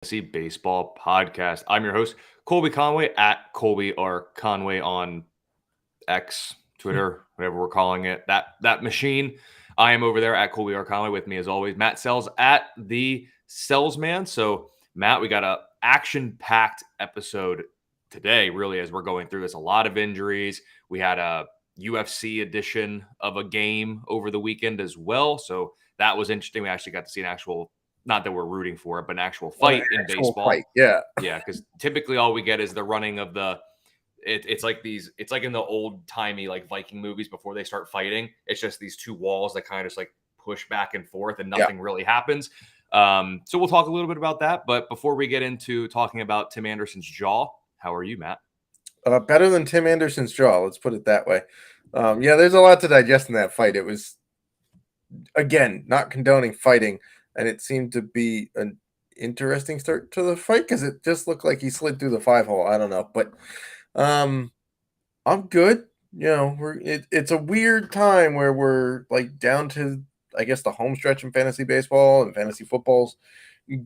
Fantasy Baseball Podcast. I'm your host, Colby Conway, at Colby or Conway on X, Twitter, whatever we're calling it. That machine. I am over there at Colby or Conway. With me, as always, Matt Selz at the Selz Man. So, Matt, we got a action-packed episode today, really, as we're going through this. A lot of injuries. We had a UFC edition of a game over the weekend as well. So that was interesting. We actually got to see an actual, not that we're rooting for it, but an actual fight in baseball. Fight. Yeah. Yeah, because typically all we get is the running of it's like it's like in the old timey like Viking movies before they start fighting. It's just these two walls that kind of just like push back and forth and nothing really happens. So we'll talk a little bit about that. But before we get into talking about Tim Anderson's jaw, how are you, Matt? Better than Tim Anderson's jaw. Let's put it that way. Yeah, there's a lot to digest in that fight. It was, again, not condoning fighting, and it seemed to be an interesting start to the fight because it just looked like he slid through the 5-hole. I don't know, but I'm good. You know, it's a weird time where we're like down to, I guess, the home stretch in fantasy baseball and fantasy football's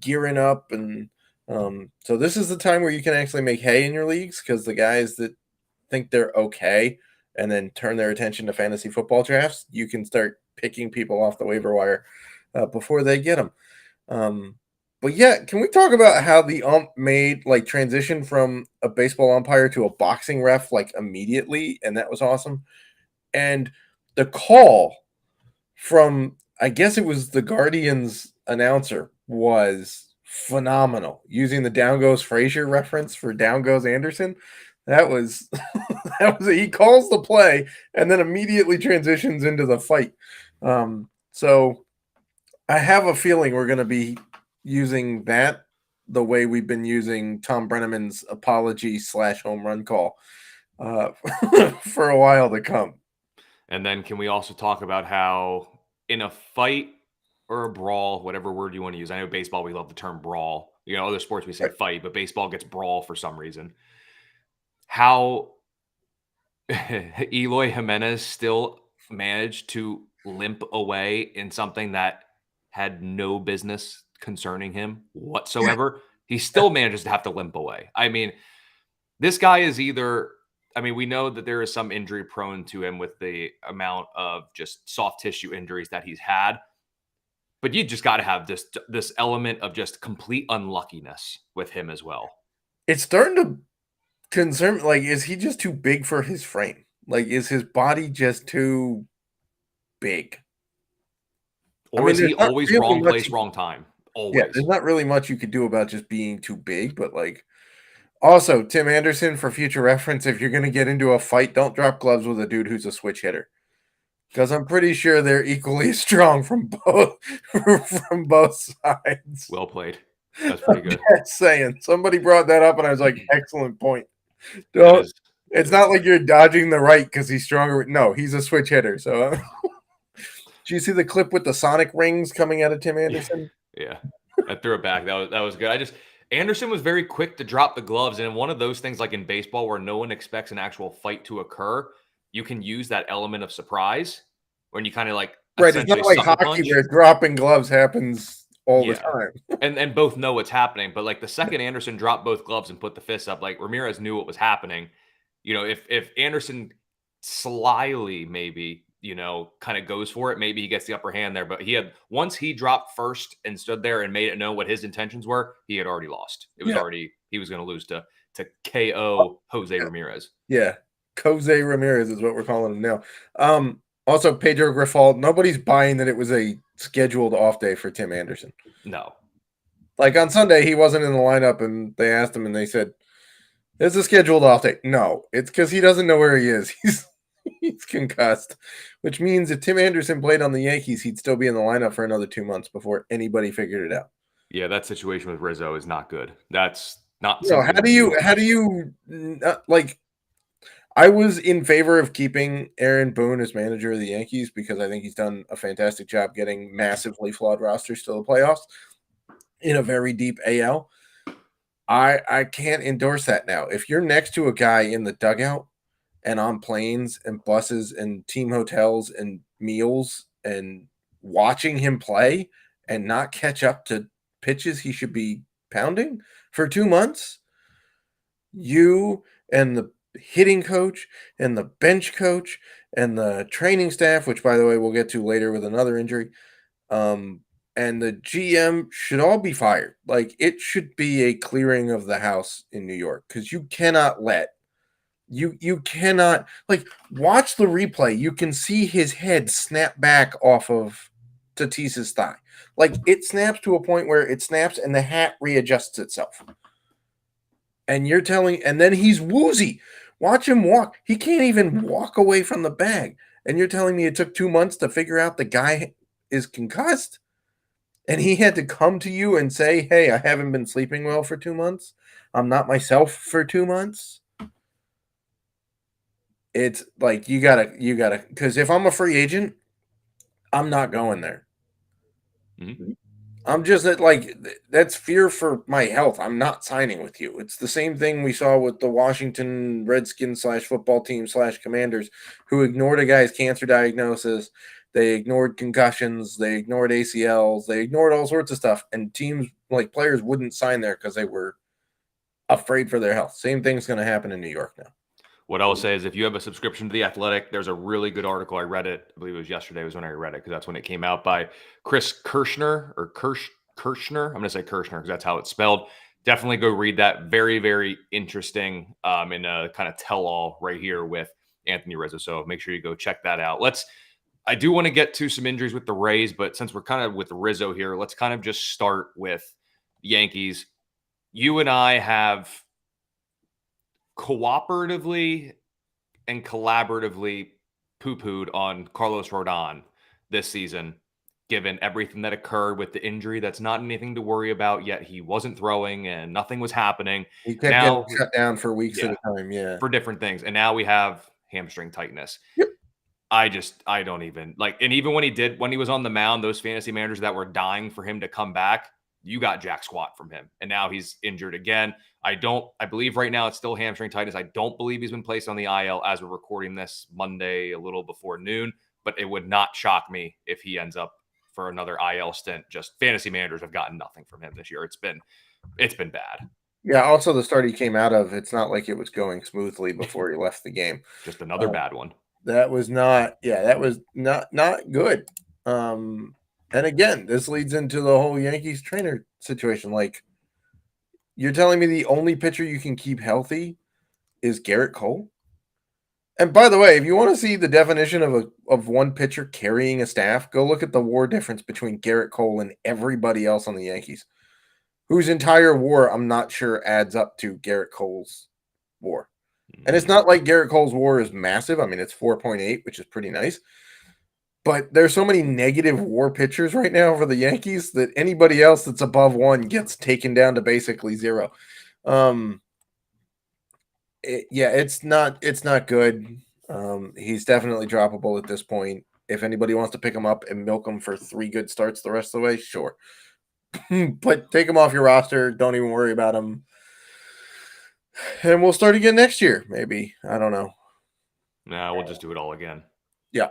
gearing up, and so this is the time where you can actually make hay in your leagues because the guys that think they're okay and then turn their attention to fantasy football drafts, you can start picking people off the waiver wire before they get them. But yeah, can we talk about how the ump made like transition from a baseball umpire to a boxing ref like immediately, and that was awesome. And the call from, I guess it was the Guardians announcer, was phenomenal. Using the Down Goes Frazier reference for Down Goes Anderson. That was he calls the play and then immediately transitions into the fight. So I have a feeling we're going to be using that the way we've been using Tom Brenneman's apology / home run call for a while to come. And then can we also talk about how in a fight or a brawl, whatever word you want to use, I know baseball, we love the term brawl. You know, other sports we say fight, but baseball gets brawl for some reason. How Eloy Jimenez still managed to limp away in something that had no business concerning him whatsoever. He still manages to have to limp away. I mean, this guy is either, I mean, we know that there is some injury prone to him with the amount of just soft tissue injuries that he's had, but you just got to have this element of just complete unluckiness with him as well. It's starting to concern, like, is he just too big for his frame? Like, is his body just too big? Or is he always wrong place, wrong time? Always. Yeah, there's not really much you could do about just being too big, but like, also, Tim Anderson, for future reference, if you're going to get into a fight, don't drop gloves with a dude who's a switch hitter. Because I'm pretty sure they're equally strong from both sides. Well played. That's pretty good. Just saying. Somebody brought that up, and I was like, excellent point. Don't. It's not like you're dodging the right because he's stronger. No, he's a switch hitter. So, do you see the clip with the sonic rings coming out of Tim Anderson? Yeah. I threw it back. That was good. Anderson was very quick to drop the gloves, and one of those things, like in baseball, where no one expects an actual fight to occur, you can use that element of surprise when you kind of like right. It's not like hockey where dropping gloves happens all the time, and both know what's happening. But like the second Anderson dropped both gloves and put the fist up, like Ramirez knew what was happening. You know, if Anderson slyly maybe, you know, kind of goes for it, maybe he gets the upper hand there. But once he dropped first and stood there and made it known what his intentions were, he had already lost. It was he was going to lose to KO Jose Ramirez. Yeah. Jose Ramirez is what we're calling him now. Also, Pedro Grifol, nobody's buying that it was a scheduled off day for Tim Anderson. No. Like on Sunday, he wasn't in the lineup, and they asked him, and they said, it's a scheduled off day. No, it's because he doesn't know where he is. He's concussed, which means if Tim Anderson played on the Yankees, he'd still be in the lineup for another 2 months before anybody figured it out. Yeah, that situation with Rizzo is not good. That's not. So how do you like? I was in favor of keeping Aaron Boone as manager of the Yankees because I think he's done a fantastic job getting massively flawed rosters to the playoffs in a very deep AL. I can't endorse that now. If you're next to a guy in the dugout and on planes and buses and team hotels and meals and watching him play and not catch up to pitches he should be pounding for 2 months, you and the hitting coach and the bench coach and the training staff, which by the way we'll get to later with another injury, and the GM should all be fired. Like, it should be a clearing of the house in New York, because you cannot let you cannot, like, watch the replay. You can see his head snap back off of Tatis's thigh. Like, it snaps to a point where it snaps and the hat readjusts itself. And you're telling, and then he's woozy. Watch him walk. He can't even walk away from the bag. And you're telling me it took 2 months to figure out the guy is concussed? And he had to come to you and say, hey, I haven't been sleeping well for 2 months. I'm not myself for 2 months. It's like, you gotta, because if I'm a free agent, I'm not going there. Mm-hmm. I'm just like, that's fear for my health. I'm not signing with you. It's the same thing we saw with the Washington Redskins /football team /Commanders, who ignored a guy's cancer diagnosis. They ignored concussions. They ignored ACLs. They ignored all sorts of stuff. And teams, like, players wouldn't sign there because they were afraid for their health. Same thing's going to happen in New York now. What I will say is, if you have a subscription to The Athletic, there's a really good article. I read it. I believe it was yesterday was when I read it, because that's when it came out, by Chris Kirschner, or Kirschner. I'm going to say Kirschner because that's how it's spelled. Definitely go read that. Very, very interesting, and a kind of tell-all right here with Anthony Rizzo. So make sure you go check that out. I do want to get to some injuries with the Rays, but since we're kind of with Rizzo here, let's kind of just start with the Yankees. You and I have cooperatively and collaboratively poo-pooed on Carlos Rodon this season, given everything that occurred with the injury. That's not anything to worry about yet. He wasn't throwing and nothing was happening. He kept getting shut down for weeks at a time, for different things. And now we have hamstring tightness. Yep. I don't even like, and even when he was on the mound, those fantasy managers that were dying for him to come back, you got jack squat from him. And now he's injured again. I believe right now it's still hamstring tightness. I don't believe he's been placed on the IL as we're recording this Monday, a little before noon, but it would not shock me if he ends up for another IL stint. Just fantasy managers have gotten nothing from him this year. It's been bad. Yeah. Also, the start he came out of, it's not like it was going smoothly before he left the game. Just another bad one. That was not good. And again, this leads into the whole Yankees trainer situation. Like, you're telling me the only pitcher you can keep healthy is Garrett Cole? And by the way, if you want to see the definition of one pitcher carrying a staff, go look at the WAR difference between Garrett Cole and everybody else on the Yankees, whose entire WAR I'm not sure adds up to Garrett Cole's WAR. And it's not like Garrett Cole's WAR is massive. I mean, it's 4.8, which is pretty nice. But there's so many negative WAR pitchers right now for the Yankees that anybody else that's above 1 gets taken down to basically 0. It's not good. He's definitely droppable at this point. If anybody wants to pick him up and milk him for 3 good starts the rest of the way, sure. But take him off your roster. Don't even worry about him. And we'll start again next year, maybe. I don't know. Nah, we'll just do it all again. Yeah.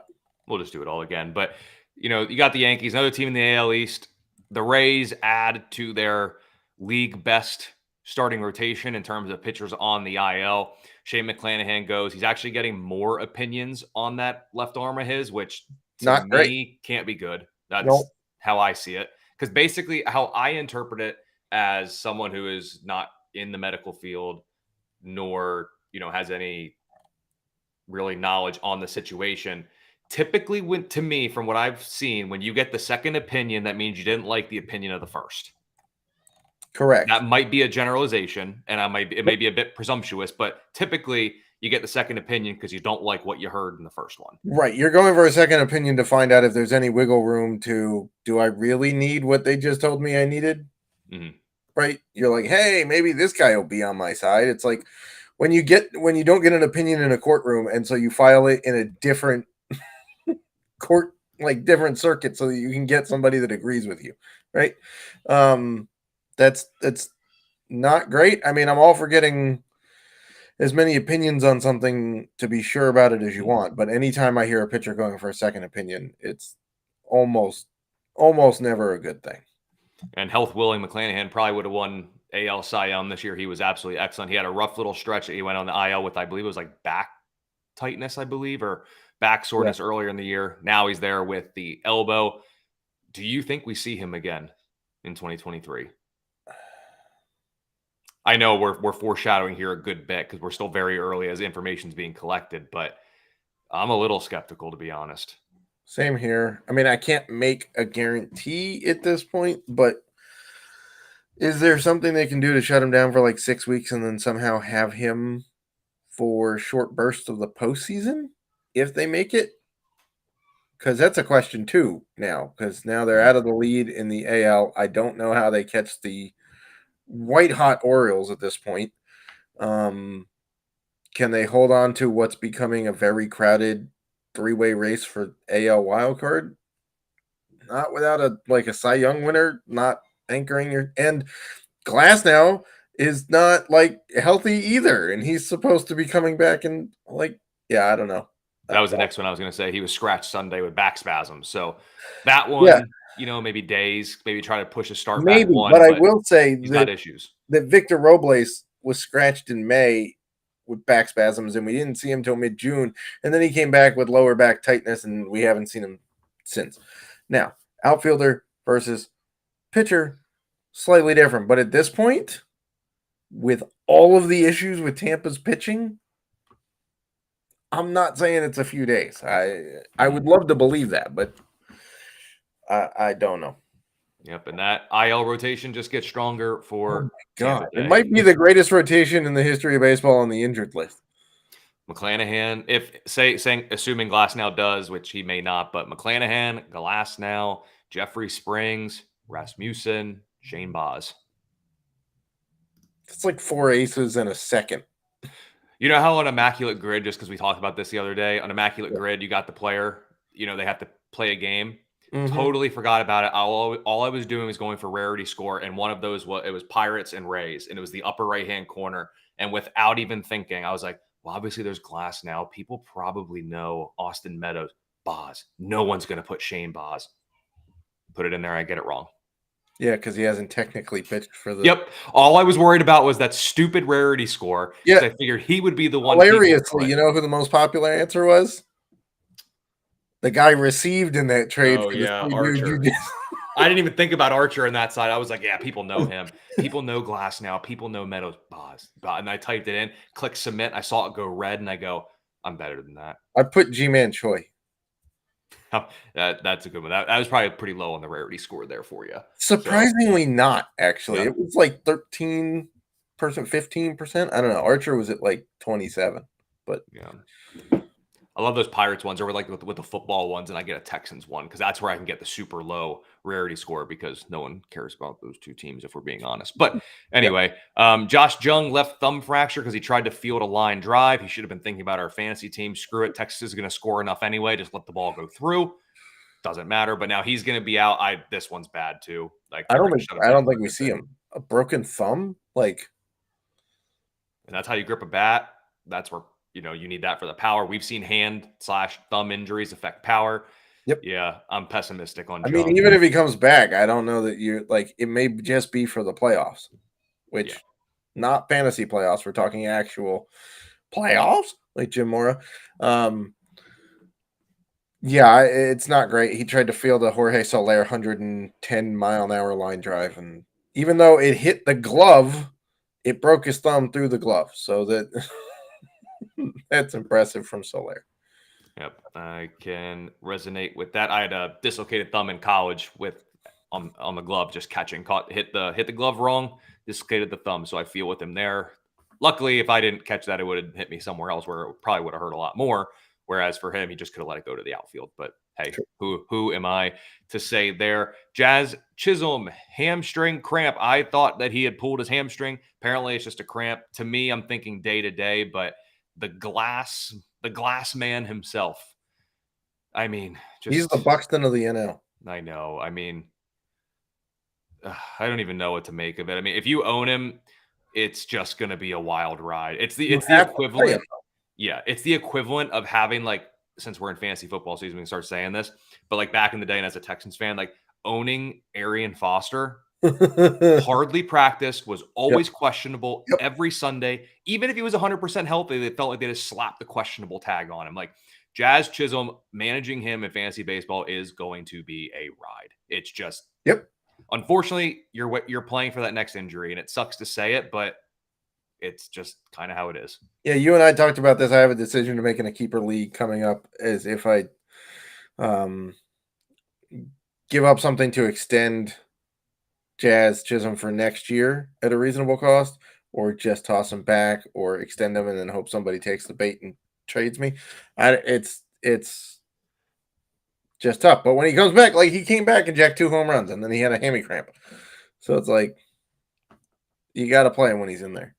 We'll just do it all again. But, you got the Yankees, another team in the AL East. The Rays add to their league best starting rotation in terms of pitchers on the IL. Shane McClanahan goes. He's actually getting more opinions on that left arm of his, which to Not me great. Can't be good. That's how I see it. Because basically how I interpret it, as someone who is not in the medical field, nor, has any really knowledge on the situation, typically, to me, from what I've seen, when you get the second opinion, that means you didn't like the opinion of the first. Correct. That might be a generalization, and it may be a bit presumptuous, but typically you get the second opinion because you don't like what you heard in the first one. Right. You're going for a second opinion to find out if there's any wiggle room to, do I really need what they just told me I needed? Mm-hmm. Right. You're like, hey, maybe this guy will be on my side. It's like when you don't get an opinion in a courtroom, and so you file it in a different court, like different circuit, so that you can get somebody that agrees with you. Right. That's not great. I mean, I'm all for getting as many opinions on something to be sure about it as you want. But anytime I hear a pitcher going for a second opinion, it's almost never a good thing. And health willing, McClanahan probably would have won AL Cy Young this year. He was absolutely excellent. He had a rough little stretch that he went on the IL with, I believe it was like back tightness, I believe, or back soreness earlier in the year. Now he's there with the elbow. Do you think we see him again in 2023? I know we're foreshadowing here a good bit because we're still very early as information's being collected, but I'm a little skeptical, to be honest. Same here. I mean, I can't make a guarantee at this point, but is there something they can do to shut him down for like 6 weeks and then somehow have him for short bursts of the postseason if they make it? Because that's a question too now, because now they're out of the lead in the AL. I don't know how they catch the white hot Orioles at this point. Can they hold on to what's becoming a very crowded three-way race for AL wildcard? Not without a Cy Young winner, not anchoring your and Glasnow is not like healthy either, and he's supposed to be coming back and I don't know. That was the next one I was going to say. He was scratched Sunday with back spasms, so that one, maybe days, maybe try to push a start back one. But I will say he's got issues. That Victor Robles was scratched in May with back spasms, and we didn't see him until mid-June, and then he came back with lower back tightness, and we haven't seen him since. Now, outfielder versus pitcher, slightly different, but at this point, with all of the issues with Tampa's pitching, I'm not saying it's a few days. I would love to believe that, but I don't know. Yep, and that IL rotation just gets stronger for God. It might be the greatest rotation in the history of baseball on the injured list. McClanahan, assuming Glasnow does, which he may not, but McClanahan, Glasnow, Jeffrey Springs, Rasmussen, Shane Baz. It's like 4 aces and a second. You know how on Immaculate Grid, just because we talked about this the other day, on Immaculate Grid, you got the player, they have to play a game. Mm-hmm. Totally forgot about it. All I was doing was going for rarity score, and one of those was Pirates and Rays, and it was the upper right-hand corner. And without even thinking, I was like, well, obviously there's Glasnow. People probably know Austin Meadows. Baz. No one's going to put Shane Baz. Put it in there. I get it wrong. Yeah, because he hasn't technically pitched for the... Yep. All I was worried about was that stupid rarity score. Yeah. I figured he would be the one. Hilariously, you know who the most popular answer was? The guy received in that trade. Oh, yeah, Archer. I didn't even think about Archer on that side. I was like, yeah, people know him. People know Glasnow. People know Meadows. Baz. And I typed it in, click submit. I saw it go red, and I go, I'm better than that. I put G-Man Choi. That's a good one. That was probably pretty low on the rarity score there for you. Surprisingly not, actually. Yeah. It was like 13%, 15%. I don't know. Archer was at like 27. But yeah. I love those Pirates ones, or like with the football ones, and I get a Texans one because that's where I can get the super low rarity score because no one cares about those two teams if we're being honest. But anyway, Josh Jung left thumb fracture because he tried to field a line drive. He should have been thinking about our fantasy team. Screw it. Texas is going to score enough anyway. Just let the ball go through. Doesn't matter. But now he's going to be out. This one's bad too. Like I don't think we see him. A broken thumb, and that's how you grip a bat. That's where. You need that for the power. We've seen hand/thumb injuries affect power. Yep. Yeah, I'm pessimistic on. I mean, even if he comes back, I don't know that you're it may just be for the playoffs, which not fantasy playoffs. We're talking actual playoffs, like Jim Mora. It's not great. He tried to field a Jorge Soler 110-mile-an-hour line drive, and even though it hit the glove, it broke his thumb through the glove. So that. That's impressive from Soler. Yep, I can resonate with that. I had a dislocated thumb in college on the glove, just catching, hit the glove wrong, dislocated the thumb. So I feel with him there. Luckily, if I didn't catch that, it would have hit me somewhere else where it probably would have hurt a lot more. Whereas for him, he just could have let it go to the outfield. But hey, who am I to say there? Jazz Chisholm, hamstring cramp. I thought that he had pulled his hamstring. Apparently, it's just a cramp. To me, I'm thinking day to day, but the glass man himself. I mean, he's the Buxton of the NL. I know. I mean, I don't even know what to make of it. I mean, if you own him, it's just going to be a wild ride. It's the equivalent. Yeah, it's the equivalent of having, since we're in fantasy football season, we can start saying this, but back in the day, and as a Texans fan, owning Arian Foster Hardly practiced, was Yep. always questionable Yep. every Sunday. Even if he was 100% healthy, they felt like they just slapped the questionable tag on him. Like Jazz Chisholm, managing him in fantasy baseball is going to be a ride. It's just, Yep. unfortunately, you're playing for that next injury, and it sucks to say it, but it's just kind of how it is. Yeah, you and I talked about this. I have a decision to make in a keeper league coming up, as if I give up something to extend Jazz Chisholm for next year at a reasonable cost, or just toss him back, or extend him and then hope somebody takes the bait and trades me. It's just tough. But when he comes back, like he came back and jacked 2 home runs, and then he had a hammy cramp. So it's like you got to play him when he's in there.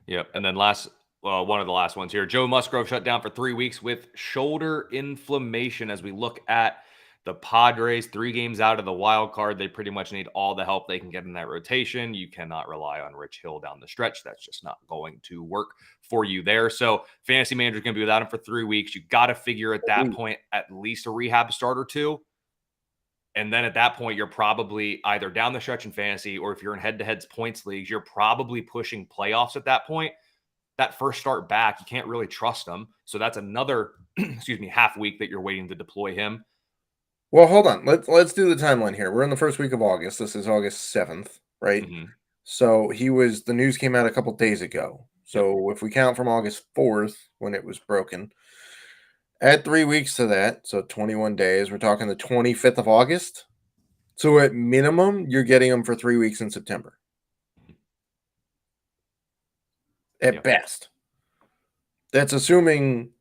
Yep. And then one of the last ones here, Joe Musgrove shut down for 3 weeks with shoulder inflammation. As we look at the Padres, 3 games out of the wild card, they pretty much need all the help they can get in that rotation. You cannot rely on Rich Hill down the stretch. That's just not going to work for you there. So fantasy manager's going to be without him for 3 weeks. You got to figure at that point at least a rehab start or 2. And then at that point, you're probably either down the stretch in fantasy, or if you're in head-to-heads points leagues, you're probably pushing playoffs at that point. That first start back, you can't really trust him. So that's another, half week that you're waiting to deploy him. Well, hold on. Let's do the timeline here. We're in the first week of August. This is August 7th, right? Mm-hmm. So the news came out a couple days ago. So if we count from August 4th when it was broken, add 3 weeks to that, so 21 days. We're talking the 25th of August. So at minimum, you're getting them for 3 weeks in September. At best. That's assuming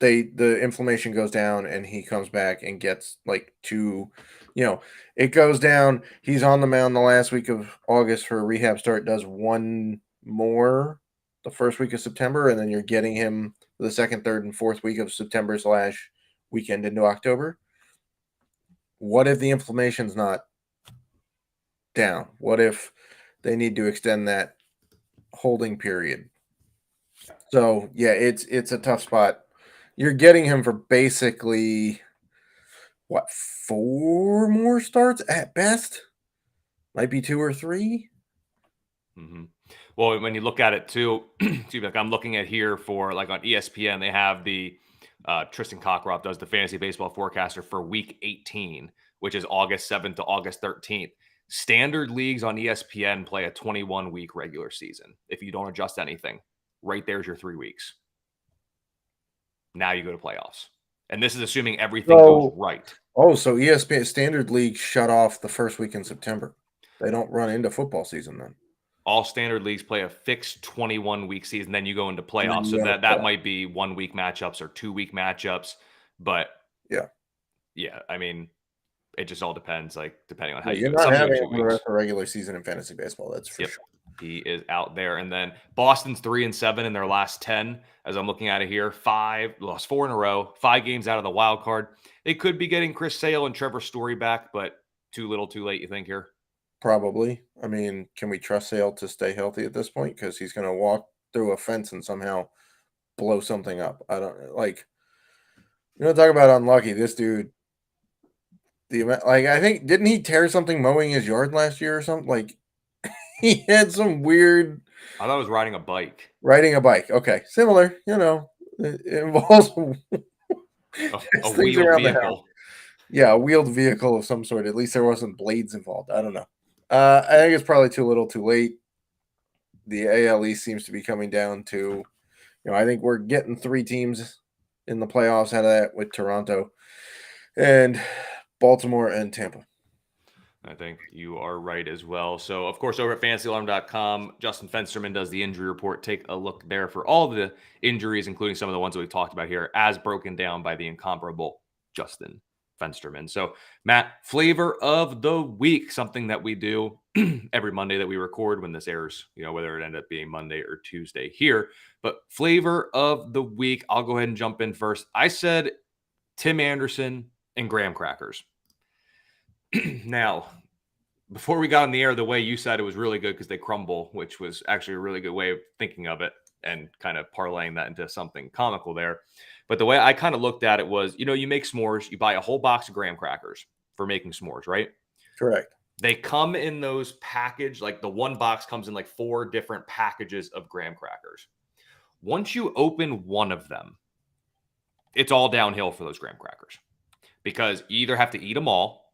the inflammation goes down and he comes back and gets like 2, it goes down. He's on the mound the last week of August for a rehab start, does 1 more the first week of September, and then you're getting him the second, third, and fourth week of September / weekend into October. What if the inflammation's not down? What if they need to extend that holding period? So yeah, it's a tough spot. You're getting him for basically 4 more starts at best? Might be 2 or 3. Mm-hmm. Well, when you look at it too, like I'm looking at here for like on ESPN, they have the Tristan Cockcroft does the fantasy baseball forecaster for week 18, which is August 7th to August 13th. Standard leagues on ESPN play a 21-week regular season. If you don't adjust anything, right there's your 3 weeks. Now you go to playoffs. And this is assuming everything goes right. Oh, so ESPN Standard League shut off the first week in September. They don't run into football season then. All standard leagues play a fixed 21-week season. Then you go into playoffs. So that might be 1-week matchups or 2-week matchups. But yeah, I mean, it just all depends, like depending on how you You're go. not having the rest of the regular season in fantasy baseball. That's for sure. He is out there. And then Boston's 3-7 in their last 10. As I'm looking at it here, lost 4 in a row, 5 games out of the wild card. They could be getting Chris Sale and Trevor Story back, but too little, too late, you think here? Probably. I mean, can we trust Sale to stay healthy at this point? Because he's going to walk through a fence and somehow blow something up. I don't like. Talk about unlucky. This dude. I think didn't he tear something mowing his yard last year or something? Like he had some weird. I thought it was riding a bike. Riding a bike. Okay, similar. It involves a wheeled vehicle. Yeah, a wheeled vehicle of some sort. At least there wasn't blades involved. I don't know. I think it's probably too little, too late. The AL East seems to be coming down to, I think we're getting 3 teams in the playoffs out of that with Toronto and Baltimore and Tampa. I think you are right as well. So, of course, over at FantasyAlarm.com, Justin Fensterman does the injury report. Take a look there for all the injuries, including some of the ones that we've talked about here, as broken down by the incomparable Justin Fensterman. So, Matt, flavor of the week, something that we do every Monday that we record when this airs, whether it ended up being Monday or Tuesday here. But flavor of the week, I'll go ahead and jump in first. I said Tim Anderson and graham crackers. Now, before we got on the air, the way you said it was really good because they crumble, which was actually a really good way of thinking of it and kind of parlaying that into something comical there. But the way I kind of looked at it was, you make s'mores, you buy a whole box of graham crackers for making s'mores, right? Correct. They come in those package, like the one box comes in like 4 different packages of graham crackers. Once you open one of them, it's all downhill for those graham crackers because you either have to eat them all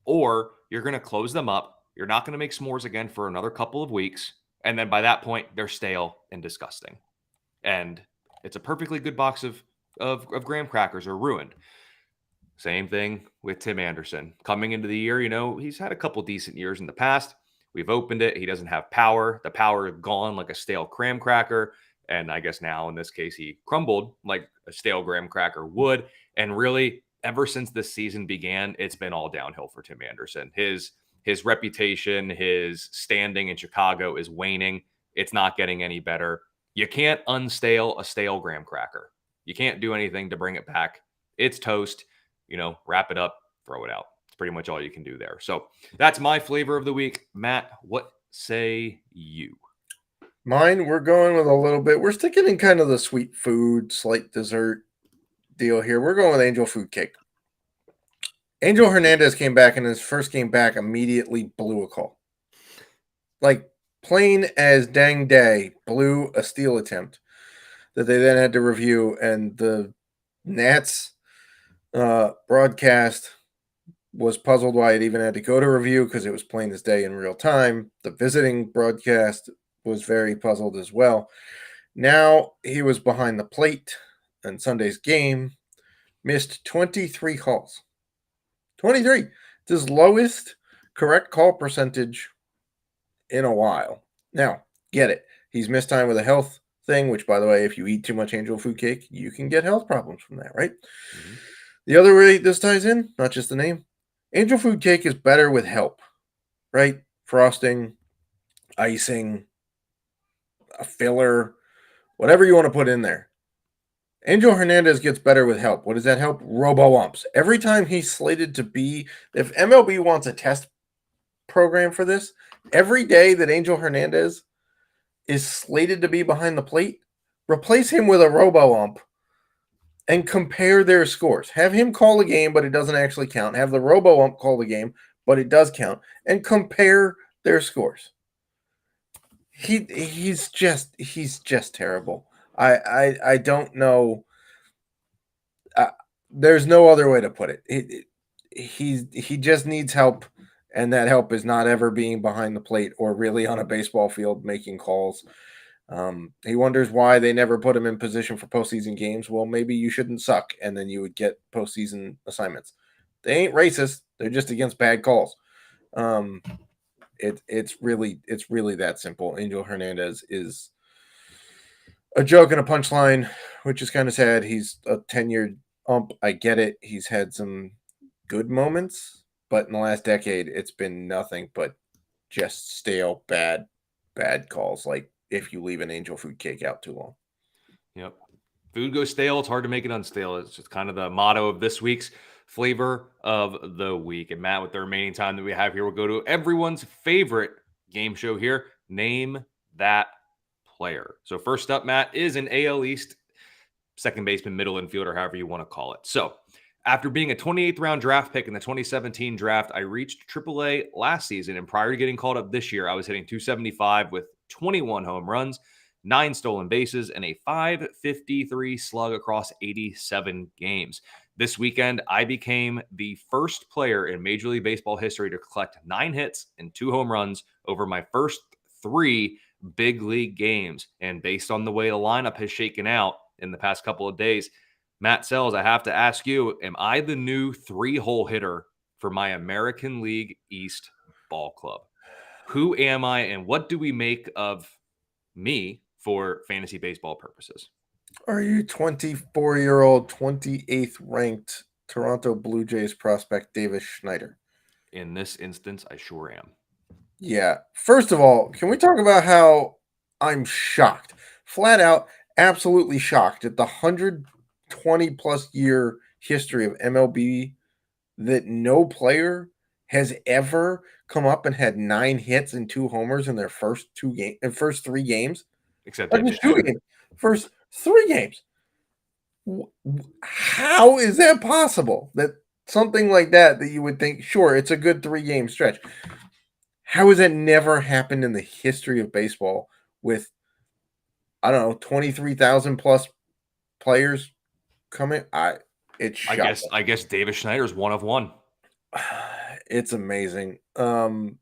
or you're going to close them up. You're not going to make s'mores again for another couple of weeks. And then by that point, they're stale and disgusting. And it's a perfectly good box of graham crackers are ruined. Same thing with Tim Anderson. Coming into the year, he's had a couple decent years in the past. We've opened it. He doesn't have power. The power is gone like a stale graham cracker. And I guess now in this case, he crumbled like a stale graham cracker would. And really, ever since this season began, it's been all downhill for Tim Anderson. His reputation, his standing in Chicago is waning. It's not getting any better. You can't unstale a stale graham cracker. You can't do anything to bring it back. It's toast. Wrap it up, throw it out. It's pretty much all you can do there. So that's my flavor of the week. Matt, what say you? Mine, we're going with a little bit. We're sticking in kind of the sweet food, slight dessert deal here. We're going with Angel Food Cake. Angel Hernandez came back, and his first game back immediately blew a call. Like, plain as dang day, blew a steal attempt that they then had to review, and the Nats broadcast was puzzled why it even had to go to review because it was plain as day in real time. The visiting broadcast was very puzzled as well. Now he was behind the plate in Sunday's game, missed 23 calls. 23. It's his lowest correct call percentage in a while. Now, get it. He's missed time with a health thing, which, by the way, if you eat too much Angel Food Cake, you can get health problems from that, right? Mm-hmm. The other way this ties in, not just the name, Angel Food Cake is better with help, right? Frosting, icing, a filler, whatever you want to put in there. Angel Hernandez gets better with help. What does that help? Robo-umps. Every time he's slated to be, if MLB wants a test program for this, every day that Angel Hernandez is slated to be behind the plate, replace him with a robo-ump and compare their scores. Have him call a game, but it doesn't actually count. Have the robo-ump call the game, but it does count. And compare their scores. He's just terrible. I don't know. There's no other way to put it. He just needs help, and that help is not ever being behind the plate or really on a baseball field making calls. He wonders why they never put him in position for postseason games. Well, maybe you shouldn't suck, and then you would get postseason assignments. They ain't racist. They're just against bad calls. It's really that simple. Angel Hernandez is a joke and a punchline, which is kind of sad. He's a tenured ump. I get it. He's had some good moments, but in the last decade, it's been nothing but just stale, bad calls. Like if you leave an Angel Food Cake out too long. Yep. Food goes stale. It's hard to make it unstale. It's just kind of the motto of this week's flavor of the week. And Matt, with the remaining time that we have here, we'll go to everyone's favorite game show here. Name that player. So first up, Matt, is an AL East second baseman, middle infielder, however you want to call it. So after being a 28th round draft pick in the 2017 draft, I reached AAA last season. And prior to getting called up this year, I was hitting 275 with 21 home runs, 9 stolen bases, and a .553 slug across 87 games. This weekend, I became the first player in Major League Baseball history to collect 9 hits and 2 home runs over my first 3 big league games. And based on the way the lineup has shaken out in the past couple of days, Matt Selz, I have to ask you, am I the new 3-hole hitter for my American League East ball club? Who am I, and what do we make of me for fantasy baseball purposes? Are you 24-year-old, 28th ranked Toronto Blue Jays prospect Davis Schneider? In this instance, I sure am. Yeah. First of all, can we talk about how I'm shocked, flat out, absolutely shocked at the 120-plus year history of MLB that no player has ever come up and had 9 hits and 2 homers in their first 3 games. Except first 3 games. How is that possible? That something like that you would think, sure, it's a good 3-game stretch. How has that never happened in the history of baseball with, I don't know, 23,000 plus players coming? It's shocking. I guess Davis Schneider is one of one. It's amazing. And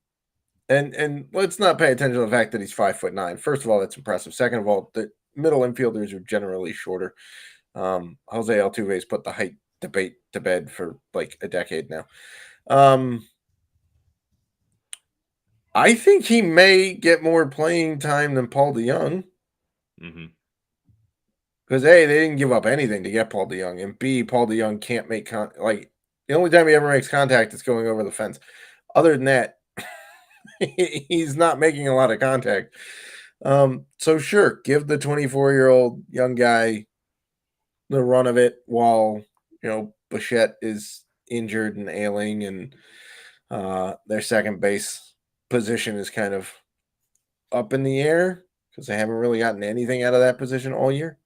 let's not pay attention to the fact that he's 5'9". First of all, that's impressive. Second of all, the middle infielders are generally shorter. Jose Altuve's put the height debate to bed for like a decade now. I think he may get more playing time than Paul DeJong. Mm-hmm. Because A, they didn't give up anything to get Paul DeJong, and B, Paul DeJong can't make like the only time he ever makes contact is going over the fence. Other than that, he's not making a lot of contact. So sure, give the 24-year-old young guy the run of it while Bichette is injured and ailing, and their second base position is kind of up in the air because they haven't really gotten anything out of that position all year.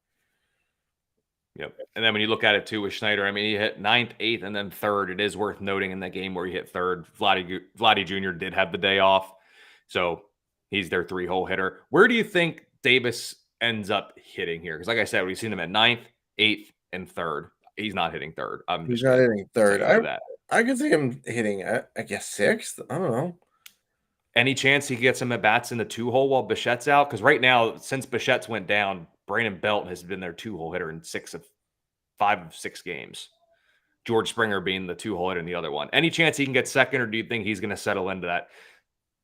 Yep. And then when you look at it too with Schneider, I mean, he hit 9th, 8th, and then 3rd. It is worth noting in that game where he hit 3rd, Vladdy Jr. did have the day off. So he's their 3-hole hitter. Where do you think Davis ends up hitting here? Because like I said, we've seen him at 9th, 8th, and 3rd. He's not hitting 3rd. He's not hitting 3rd. I could see him hitting, I guess, 6th. I don't know. Any chance he gets some at-bats in the 2-hole while Bichette's out? Because right now, since Bichette's went down, Brandon Belt has been their 2-hole hitter in 5 of 6 games. George Springer being the 2-hole hitter in the other one. Any chance he can get second, or do you think he's going to settle into that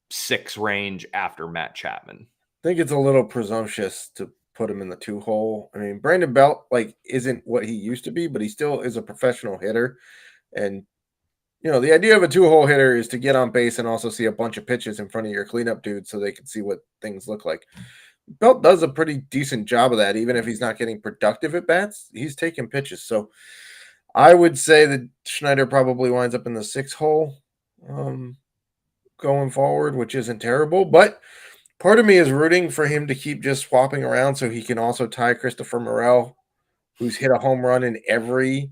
6 range after Matt Chapman? I think it's a little presumptuous to put him in the 2-hole. I mean, Brandon Belt isn't what he used to be, but he still is a professional hitter. And the idea of a 2-hole hitter is to get on base and also see a bunch of pitches in front of your cleanup dude so they can see what things look like. Belt does a pretty decent job of that, even if he's not getting productive at bats. He's taking pitches. So I would say that Schneider probably winds up in the 6-hole going forward, which isn't terrible. But part of me is rooting for him to keep just swapping around so he can also tie Christopher Morel, who's hit a home run in every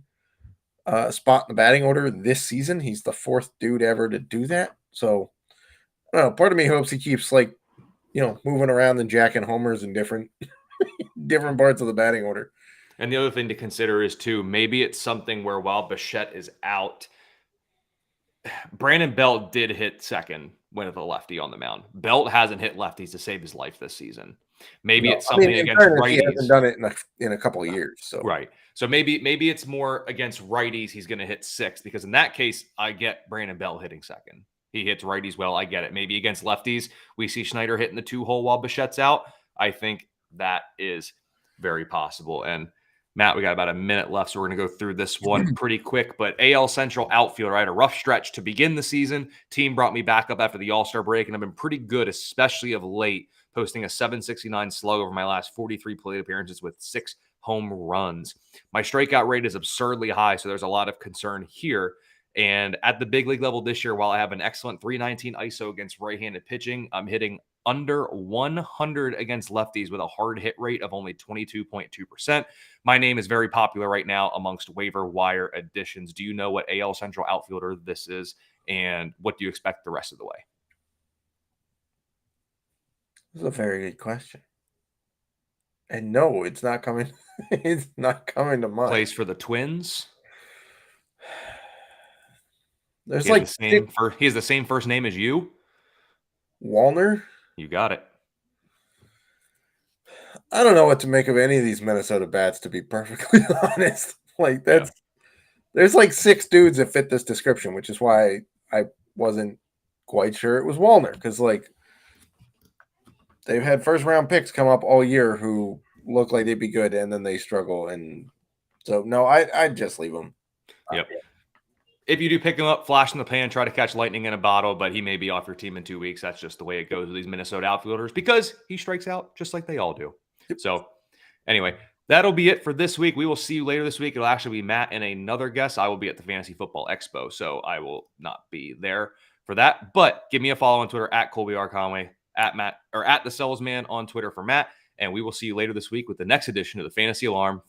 spot in the batting order this season. He's the 4th dude ever to do that. So, I don't know. Part of me hopes he keeps moving around and jacking homers in different parts of the batting order. And the other thing to consider is too, maybe it's something where while Bichette is out, Brandon Belt did hit second with a lefty on the mound. Belt hasn't hit lefties to save his life this season. Maybe it's something against righties. He hasn't done it in a couple of years. So right. So maybe it's more against righties. He's going to hit 6th, because in that case, I get Brandon Belt hitting second. He hits righties well. I get it. Maybe against lefties, we see Schneider hitting the 2-hole while Bichette's out. I think that is very possible. And Matt, we got about a minute left, so we're going to go through this one pretty quick. But AL Central outfielder, I had a rough stretch to begin the season. Team brought me back up after the All-Star break, and I've been pretty good, especially of late, posting a 769 slug over my last 43 plate appearances with 6 home runs. My strikeout rate is absurdly high, so there's a lot of concern here. And at the big league level this year, while I have an excellent 319 ISO against right-handed pitching, I'm hitting under 100 against lefties with a hard hit rate of only 22.2%. My name is very popular right now amongst waiver wire additions. Do you know what AL Central outfielder this is, and what do you expect the rest of the way? This is a very good question. And no, it's not coming. It's not coming to mind. Plays for the Twins. There's he has the same first name as you. Wallner. You got it. I don't know what to make of any of these Minnesota bats, to be perfectly honest. There's 6 dudes that fit this description, which is why I wasn't quite sure it was Wallner, because they've had first-round picks come up all year who look like they'd be good, and then they struggle. And so, no, I'd just leave them. Yep. If you do pick him up, flash in the pan, try to catch lightning in a bottle, but he may be off your team in 2 weeks. That's just the way it goes with these Minnesota outfielders, because he strikes out just like they all do. Yep. So anyway, that'll be it for this week. We will see you later this week. It'll actually be Matt and another guest. I will be at the Fantasy Football Expo, so I will not be there for that. But give me a follow on Twitter at Colby R. Conway, at Matt, or at the Selz Man on Twitter for Matt. And we will see you later this week with the next edition of the Fantasy Alarm.